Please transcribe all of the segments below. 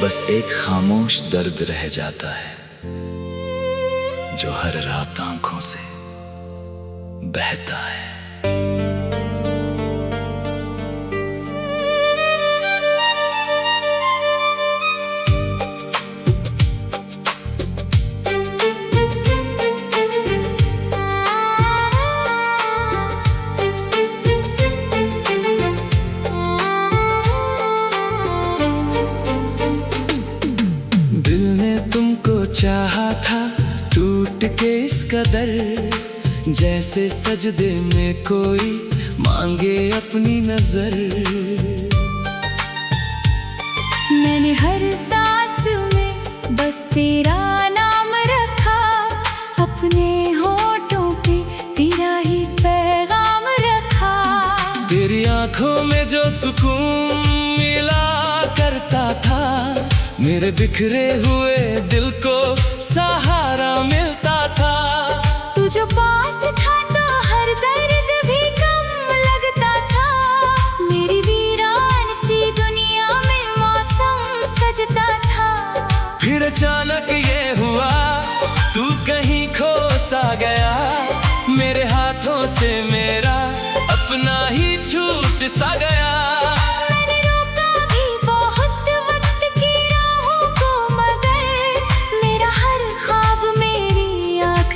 बस एक खामोश दर्द रह जाता है जो हर रात आंखों से बहता है। दिल ने तुमको चाहा था टूट के इस कदर, जैसे सजदे में कोई मांगे अपनी नजर। मैंने हर सांस में बस तेरा नाम रखा, अपने होठों पे तेरा ही पैगाम रखा। तेरी आंखों में जो सुकून मिला करता था, मेरे बिखरे हुए दिल को सहारा मिलता था। तू जो पास था तो हर दर्द भी कम लगता था, मेरी वीरान सी दुनिया में मौसम सजता था। फिर अचानक ये हुआ तू कहीं खो सा गया, मेरे हाथों से मेरा अपना ही छूट सा गया।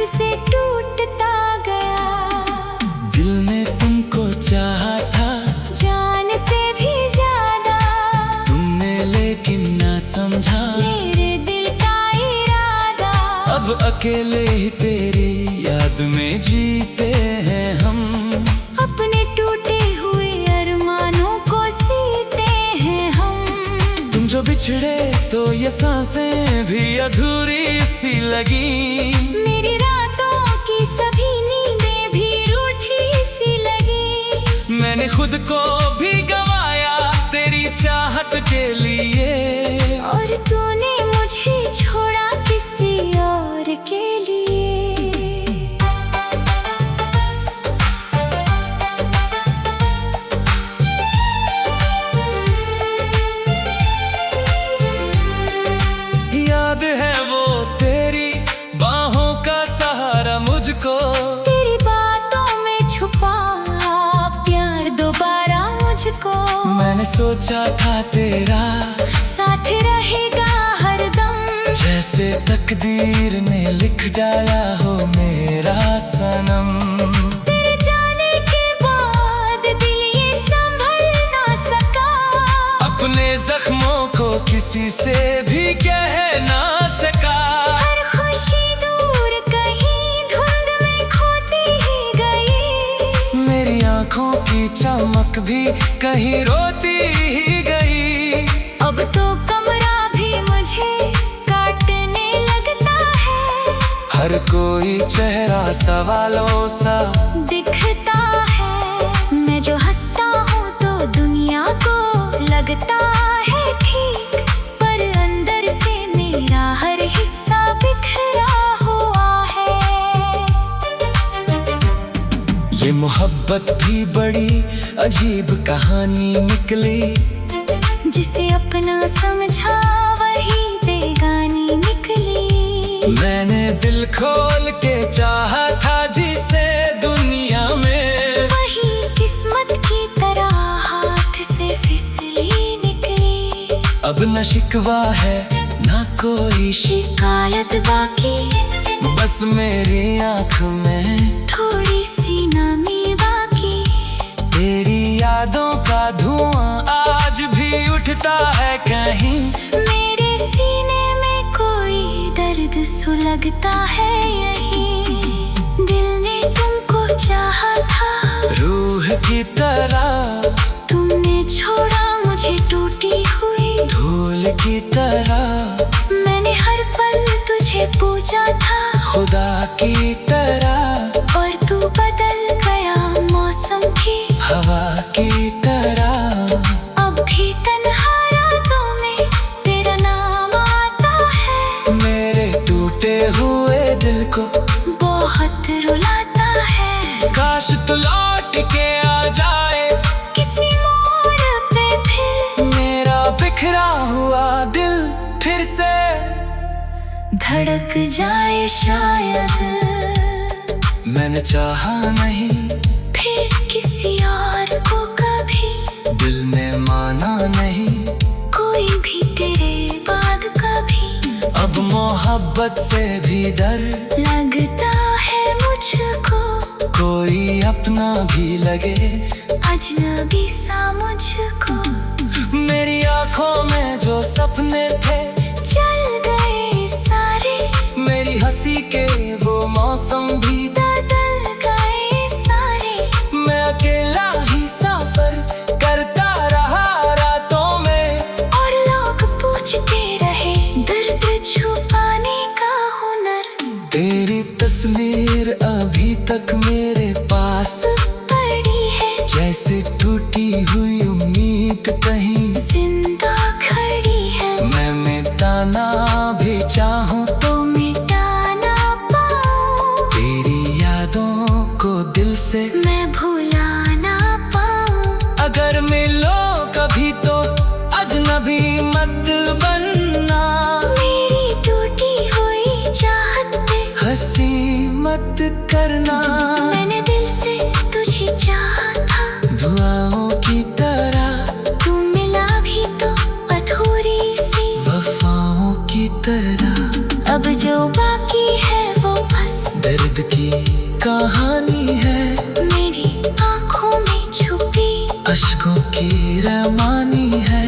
से टूटता गया। दिल ने तुमको चाहा था जान से भी ज्यादा, तुमने लेकिन ना समझा मेरे दिल का इरादा। अब अकेले ही तेरी याद में जीते हैं हम, अपने टूटे हुए अरमानों को सीते हैं हम। तुम जो बिछड़े तो ये सांसें भी अधूरी सी लगी, मेरी रातों की सभी नींदें भी रूठी सी लगी। मैंने खुद को भी गवाया तेरी चाहत के लिए, और तूने मुझे छोड़ा किसी और के लिए। याद है वो तेरी बाहों का सहारा मुझको, तेरी बातों में छुपा प्यार दोबारा मुझको। मैंने सोचा था तेरा साथ रहेगा हरदम, जैसे तकदीर ने लिख डाला हो मेरा सनम। तेरे जाने के बाद दिल ये संभल ना सका, अपने जख्मों को किसी से भी कह ना सका। हर खुशी दूर कहीं धुंध में खोती ही गई, मेरी आंखों की चमक भी कहीं रोती ही गई। अब तो कमरा भी मुझे काटने लगता है, हर कोई चेहरा सवालों सा दिखता है। मैं जो हंसता हूँ तो दुनिया को लगता है ठीक, पर अंदर से मेरा हर हिस्सा बिखरा हुआ है। ये मोहब्बत भी बड़ी अजीब कहानी निकली, जिसे अपना समझा वही बेगानी निकली। मैंने दिल खोल के चाहा था जिसे दुनिया में, वही किस्मत की तरह हाथ से फिसली निकली। अब न शिकवा है ना कोई शिकायत बाकी, बस मेरी आंख में थोड़ी सी नमी बाकी। तेरी यादों का धुआं आज भी उठता है कहीं, मेरे सीने में कोई दर्द सुलगता है यहीं। दिल ने तुमको चाहा था रूह की तरह, तुमने छोड़ा मुझे टूटी हुई धूल की तरह। मैंने हर पल तुझे पूजा था खुदा की तरह, और तू बदल गया मौसम की हवा की तरह। अब भी तन्हा रातों में तेरा नाम आता है, मेरे टूटे हुए दिल को बहुत रुलाता है। काश तू लौट के आ जाए किसी मोड़ पे फिर, मेरा बिखरा हुआ दिल से धड़क जाए शायद। मैंने चाहा नहीं फिर किसी और को कभी, दिल ने माना नहीं कोई भी तेरे बाद कभी। अब मोहब्बत से भी डर लगता है मुझको, कोई अपना भी लगे अजनबी सा मुझको। मेरी आंखों में जो सपने थे चल गए सारे, मेरी हंसी के वो मौसम भी बदल गए सारे। मैं अकेला ही सफर करता रहा रातों में, और लोग पूछते रहे दर्द छुपाने का हुनर। तेरी तस्वीर अभी तक मेरे पास पड़ी है जैसे टूटी हुई उम्मीद कहीं जिंदा खड़ी है। मैं मिटाना भी चाहूं तो मिटा ना पाऊं, तेरी यादों को दिल से मैं भुला ना पाऊं। अगर मिलो कभी तो अजनबी मत बनना, मेरी टूटी हुई चाहत पे हंसी मत करना। मैंने दिल से तुझे चाहा था, दुआओं की तरह तू मिला भी तो अधूरी सी वफाओं की तरह। अब जो बाकी है वो बस दर्द की कहानी है, मेरी आंखों में छुपी अश्कों की रवानी है।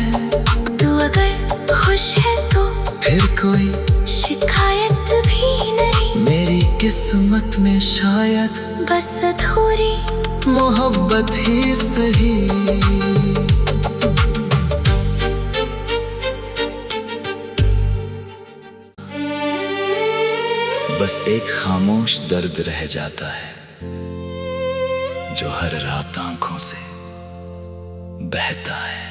तू अगर खुश है तो फिर कोई शिकायत भी नहीं, मेरी किस्मत में शायद बस अधूरी मोहब्बत ही सही। बस एक खामोश दर्द रह जाता है जो हर रात आंखों से बहता है।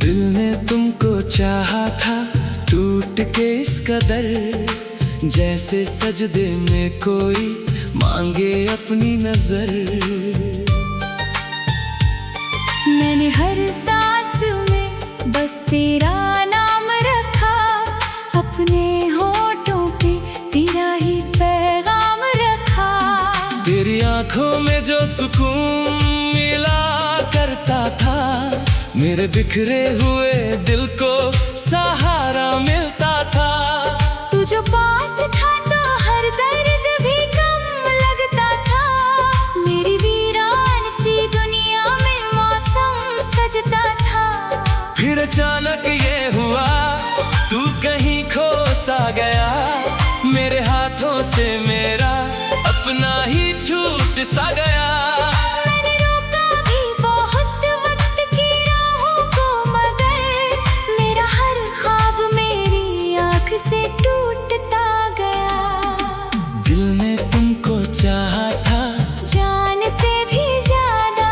दिल ने तुमको चाहा था टूट के इस कदर, जैसे सजदे में कोई मांगे अपनी नजर। मैंने हर सांस में बस तेरा नाम रखा, अपने होठों पे तेरा ही पैगाम रखा। तेरी आंखों में जो सुकून मिला करता था, मेरे बिखरे हुए दिल को सहारा मिलता था। तू जो पास था तो हर दर्द भी कम लगता था, मेरी वीरान सी दुनिया में मौसम सजता था। फिर अचानक ये हुआ तू कहीं खो सा गया, मेरे हाथों से मेरा अपना ही छूट सा गया। मैंने रोका भी बहुत वक्त की राहों को, मगर मेरा हर ख्वाब मेरी आँख से टूटता गया। दिल ने तुमको चाहा था जान से भी ज्यादा,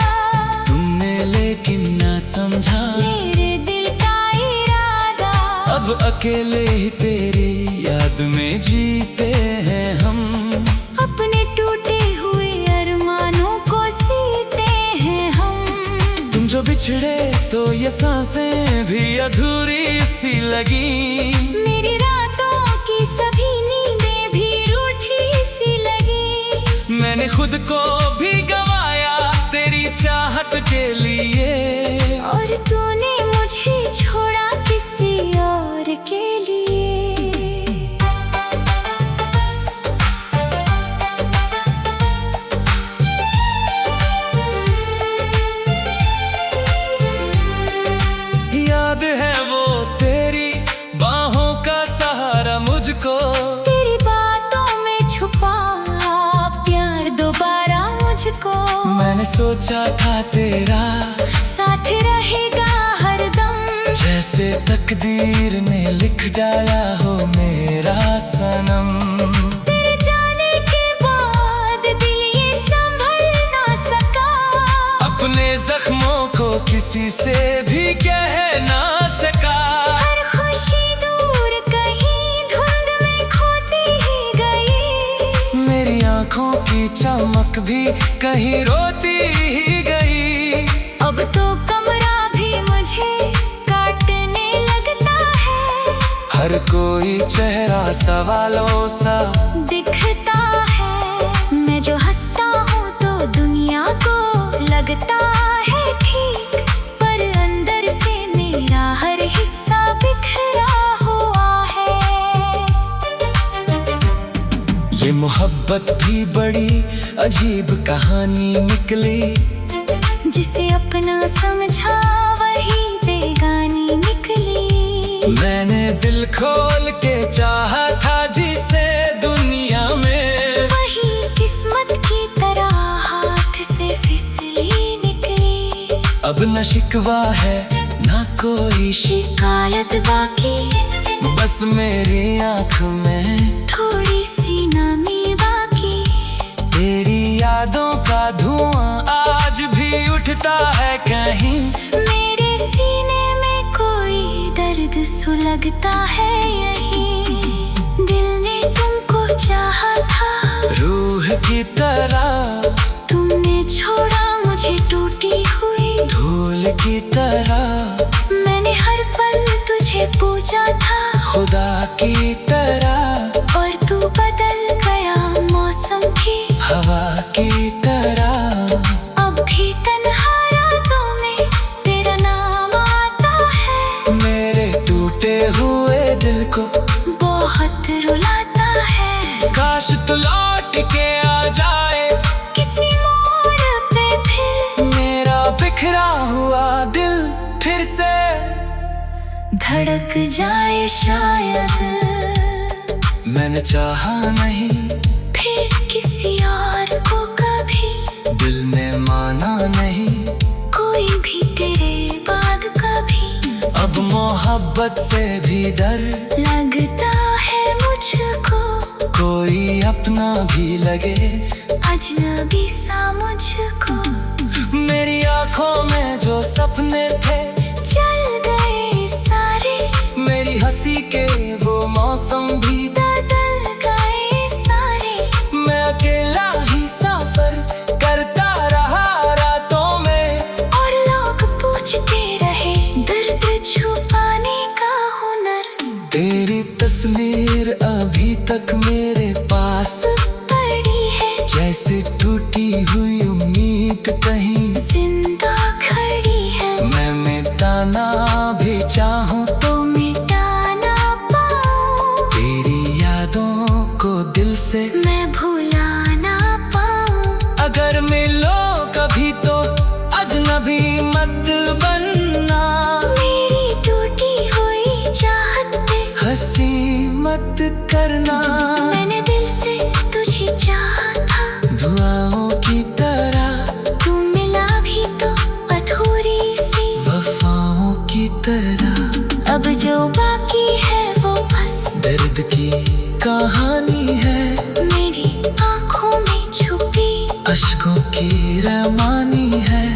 तुमने लेकिन ना समझा मेरे दिल का इरादा। अब अकेले ही तेरी याद में जीते हैं हम, अपने टूटे हुए अरमानों को सीते हैं हम। तुम जो बिछड़े तो ये सांसें भी अधूरी सी लगी, मेरी रातों की सभी नींदें भी रूठी सी लगी। मैंने खुद को भी गवाया तेरी चाहत के लिए, और तूने मुझे छोड़ा किसी और के लिए। याद है वो तेरी बाहों का सहारा मुझको, तेरी बातों में छुपा प्यार दोबारा मुझको। मैंने सोचा था तेरा साथ रहेगा हरदम, जैसे तकदीर ने लिख डाला हो मेरा सनम। तेरे जाने के बाद दिल ये संभल ना सका, किसी से भी कह ना सका। हर खुशी दूर कहीं धुंध में खोती ही गई। मेरी आंखों की चमक भी कहीं रोती ही गई। अब तो कमरा भी मुझे काटने लगता है। हर कोई चेहरा सवालों सा दिखता है। मैं जो हंसता हूँ तो दुनिया को लगता है ठीक, पर अंदर से मेरा हर हिस्सा बिखरा हुआ है। ये मोहब्बत भी बड़ी अजीब कहानी निकली। जिसे अपना समझा वही बेगानी निकली। मैंने दिल खोल के चाहा था जिसे दुनिया में, वही किस्मत की तरह हाथ से फिसली निकली। अब न शिकवा है ना कोई शिकायत बाकी, बस मेरी आँख में थोड़ी सी नमी बाकी। तेरी यादों का धुआं आज भी उठता है कहीं। मेरे सीने में कोई दर्द सुलगता है यहीं। दिल ने तुमको चाहा था रूह की तरह, तुमने छोड़ा मुझे टूटी हुई धूल की तरह। मैंने हर पल तुझे पूजा था खुदा की तरह, और तू बदल गया मौसम की हवा की तरह। अब भी तन्हा रातों में तेरा नाम आता है। मेरे टूटे हुए दिल को बहुत रुलाता है। काश तू लौट के आ जाए किसी मोड़ पे फिर मेरा बिखरा हुआ दिल फिर से धड़क जाए शायद। मैंने चाहा नहीं फिर किसी और को कभी, दिल ने माना नहीं कोई भी तेरे बाद कभी। अब मोहब्बत से भी डर लगता है मुझको, कोई अपना भी लगे अजनबी सा मुझको। मेरी आंखों में जो सपने थे चल गए सारे, मेरी हंसी के वो मौसम भी बदल गए सारे। मैं अकेला ही सफर करता रहा रातों में। और लोग पूछते रहे दर्द छुपाने का हुनर। तेरी तस्वीर अभी तक मेरे पास पड़ी है जैसे टूटी हुई उम्मीद कहीं जिंदा खड़ी है। मैं मिटाना भी चाहूँ तो मिटा ना पाऊं, तेरी यादों को दिल से मैं भुला ना पाऊं। अगर मिलो कभी तो अजनबी मत बनना। मेरी टूटी हुई चाहत पे हंसी मत करना। मैंने दिल से तुझे चाहा था दुआओं की तरह, तू मिला भी तो अधूरी सी वफाओं की तरह। अब जो बाकी है वो बस दर्द की कहानी है, मेरी आंखों में छुपी अश्कों की रवानी है।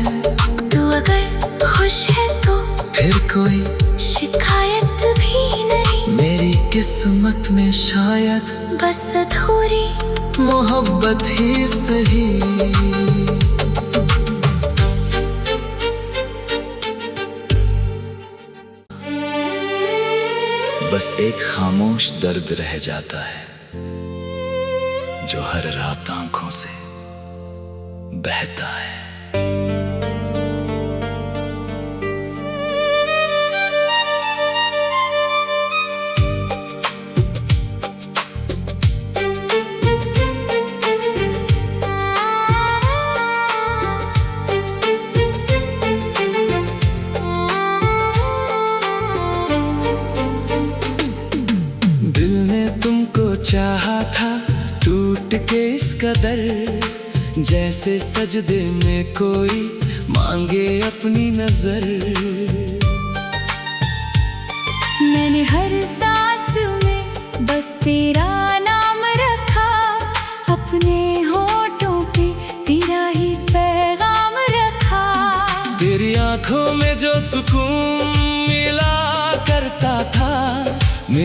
तू अगर खुश है तो फिर कोई शिकायत भी नहीं, मेरी किस्मत में शायद बस अधूरी मोहब्बत ही सही। बस एक खामोश दर्द रह जाता है जो हर रात आंखों से बहता है। चाहा था टूट के इस कदर, जैसे सजदे में कोई मांगे अपनी नजर। मैंने हर सांस में बस तेरा नाम रखा, अपने होठों पे तेरा ही पैगाम रखा। तेरी आंखों में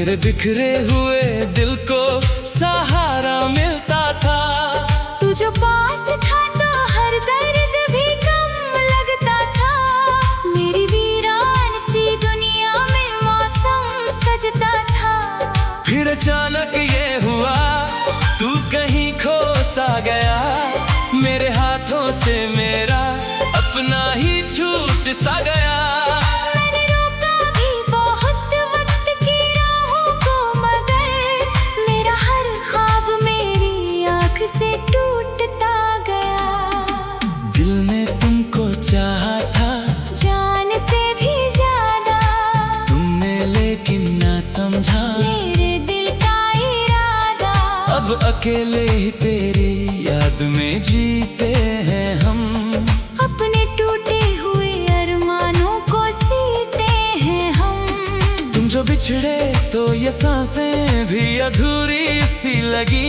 मेरे बिखरे हुए दिल को सहारा मिलता था। तू जो पास था तो हर दर्द भी कम लगता था। मेरी वीरान सी दुनिया में मौसम सजता था। फिर अचानक ये हुआ, तू कहीं खो सा गया। मेरे हाथों से मेरा अपना ही छूट सा गया। मैंने रोका भी बहुत वक्त की राहों को, मगर मेरा हर ख्वाब मेरी आँख से टूटता गया। दिल ने तुमको चाहा था जान से भी ज्यादा, तुमने लेकिन ना समझा मेरे दिल का इरादा। अब अकेले ही तेरी याद में जीते हैं हम। अपने टूटे हुए अरमानों को सीते हैं हम। तुम जो बिछड़े तो ये सांसें भी अधूरी सी लगी।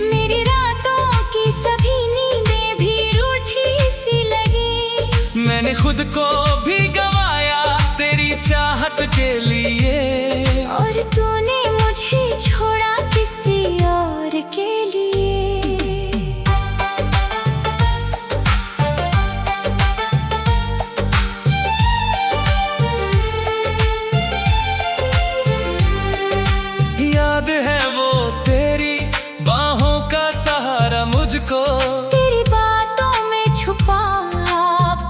मेरी रातों की सभी नींदें भी रूठी सी लगी। मैंने खुद को भी गवाया तेरी चाहत के लिए, और तूने मुझे छोड़ा किसी और के लिए। याद है वो तेरी बाहों का सहारा मुझको, तेरी बातों में छुपा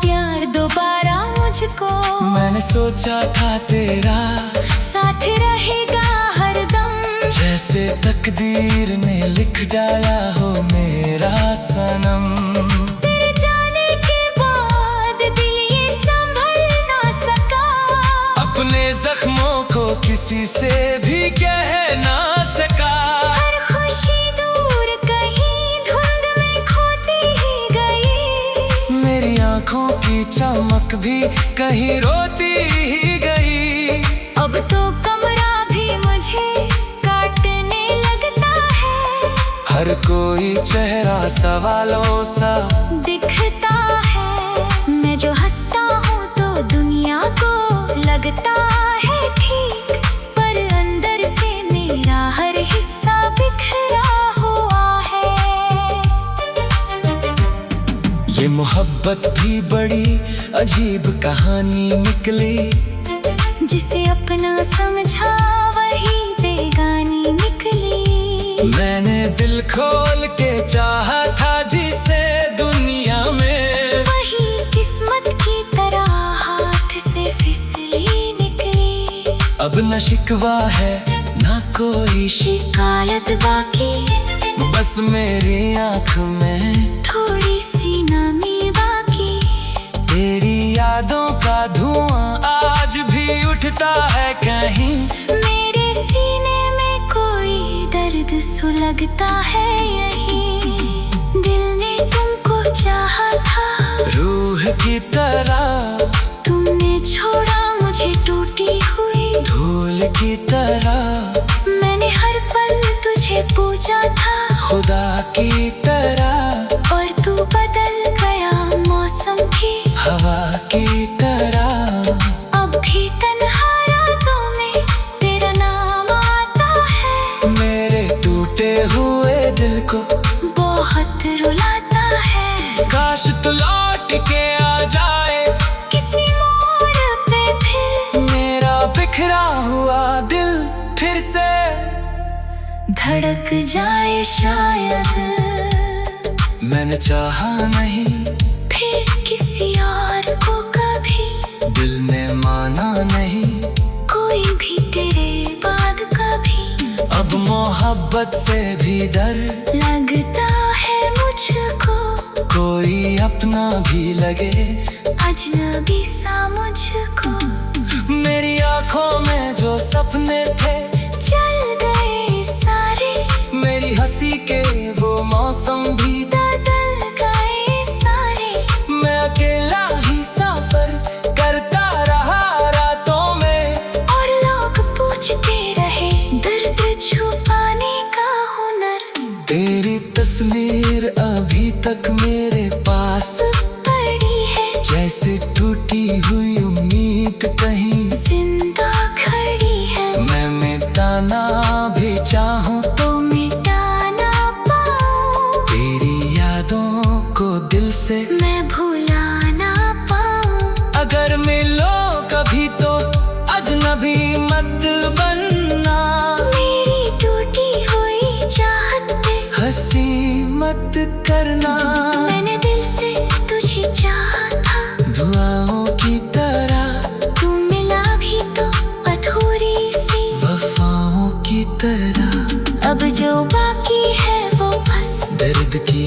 प्यार दोबारा मुझको। मैंने सोचा था तेरा साथ रहेगा हरदम, जैसे तकदीर ने लिख डाला हो मेरा सनम। तेरे जाने के बाद दिल ये संभल ना सका। अपने जख्मों को किसी से भी कह ना सका। हर खुशी दूर कहीं धुंध में खोती ही गई। मेरी आंखों की चमक भी कहीं रोती ही गई। अब तो कमरा भी मुझे काटने लगता है। हर कोई चेहरा सवालों सा दिखता है। मैं जो हंसता हूँ तो दुनिया को लगता है ठीक, पर अंदर से मेरा हर हिस्सा बिखरा हुआ है। ये मोहब्बत भी बड़ी अजीब कहानी निकली। जिसे अपना समझा वही बेगानी निकली। मैंने दिल खोल के चाहा था जिसे दुनिया में, वही किस्मत की तरह हाथ से फिसली निकली। अब न शिकवा है ना कोई शिकायत बाकी, बस मेरी आँख में थोड़ी सी नमी बाकी। तेरी यादों का धुआं आज भी उठता है कहीं। मेरे सीने में कोई दर्द सुलगता है यहीं। दिल ने तुमको चाहा था रूह की तरह, तुमने छोड़ा मुझे टूटी हुई धूल की तरह। मैंने हर पल तुझे पूछा था खुदा की तरह, और तू बदल गया मौसम की हवा की तरह। अब भी तन्हा रातों में तेरा नाम आता है। मेरे टूटे हुए दिल को बहुत रुलाता है। काश तू लौट के आ जाए किसी मोड़ पे फिर मेरा बिखरा हुआ दिल फिर से धड़क जाए शायद। मैंने चाहा नहीं फिर किसी और को कभी, दिल ने माना नहीं कोई भी तेरे बाद कभी। अब मोहब्बत से भी डर लगता है मुझको, कोई अपना भी लगे अजनबी सा मुझको। मेरी आंखों में जो सपने थे चल गए सारे, मेरी हंसी के वो मौसम भी बदल गए सारे। मैं अकेला ही सफर करता रहा रातों में। और लोग पूछते रहे दर्द छुपाने का हुनर। तेरी तस्वीर अभी तक मेरे पास पड़ी है जैसे टूटी हुई उम्मीद कहीं जिंदा खड़ी है। मैं यादों को दिल से मैं भुला ना पाऊं। अगर मिलो कभी तो अजनबी मत बनना। मेरी टूटी हुई चाहत पे हंसी मत करना। मैंने दिल से तुझे चाहा था, दुआओं की तरह। तू मिला भी तो अधूरी सी वफाओं की तरह। अब जो बाकी है वो बस दर्द की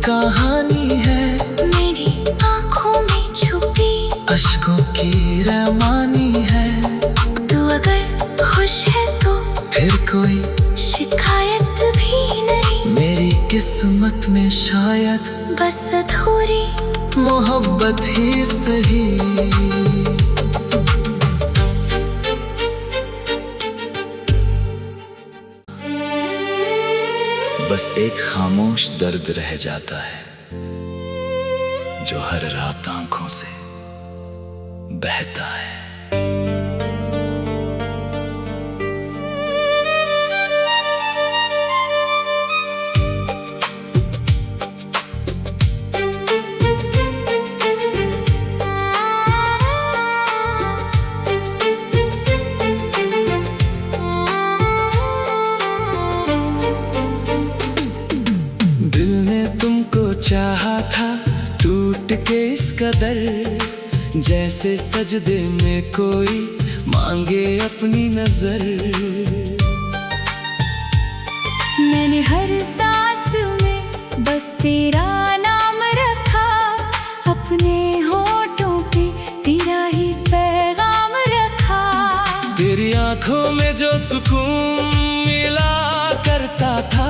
कहानी है। मेरी आंखों में छुपी अश्कों की रवानी है। तू अगर खुश है तो फिर कोई शिकायत भी नहीं। मेरी किस्मत में शायद बस अधूरी मोहब्बत ही सही। बस एक खामोश दर्द रह जाता है जो हर रात आंखों से बहता है। दिल ने तुमको चाहा था टूट के इस कदर, जैसे सजदे में कोई मांगे अपनी नजर। मैंने हर सांस में बस तेरा नाम रखा, अपने होठों पे तेरा ही पैगाम रखा। तेरी आंखों में जो सुकून मिला करता था,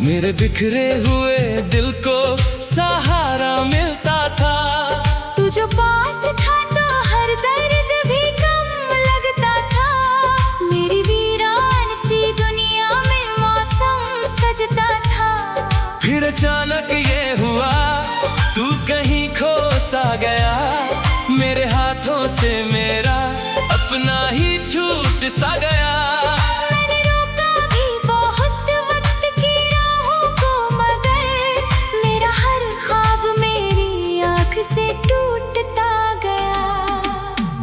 मेरे बिखरे हुए दिल को सहारा मिलता था। तू जो पास था तो हर दर्द भी कम लगता था। मेरी वीरान सी दुनिया में मौसम सजता था। फिर अचानक ये हुआ, तू कहीं खो सा गया। मेरे हाथों से मेरा अपना ही छूट सा गया। मैंने रोका भी बहुत वक्त की राहों को, मगर मेरा हर ख्वाब मेरी आँख से टूटता गया।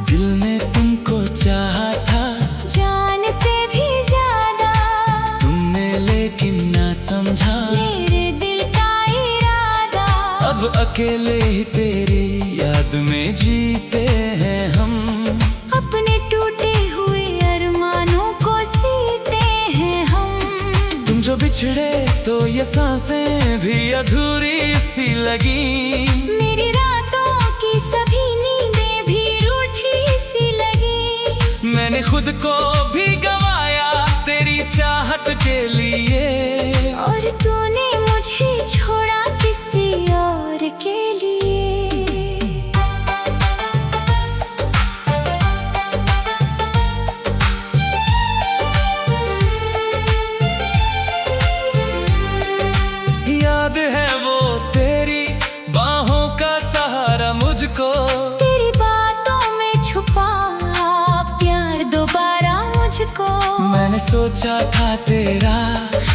दिल ने तुमको चाहा था जान से भी ज्यादा, तुमने लेकिन ना समझा मेरे दिल का इरादा। अब अकेले ही तेरी याद में जीते हैं हम। अपने टूटे हुए अरमानों को सीते हैं हम। तुम जो बिछड़े तो ये सांसें भी अधूरी सी लगी। मेरी रातों की सभी नींदें भी रूठी सी लगी। मैंने खुद को भी गवाया तेरी चाहत के लिए, और तूने मुझे छोड़ा किसी और के लिए। याद है वो तेरी बाहों का सहारा मुझको। तेरी बातों में छुपा प्यार दोबारा मुझको। मैंने सोचा था तेरा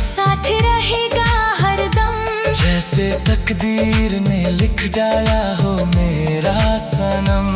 साथ रहेगा हरदम, जैसे तकदीर ने लिख डाला हो मेरा सनम।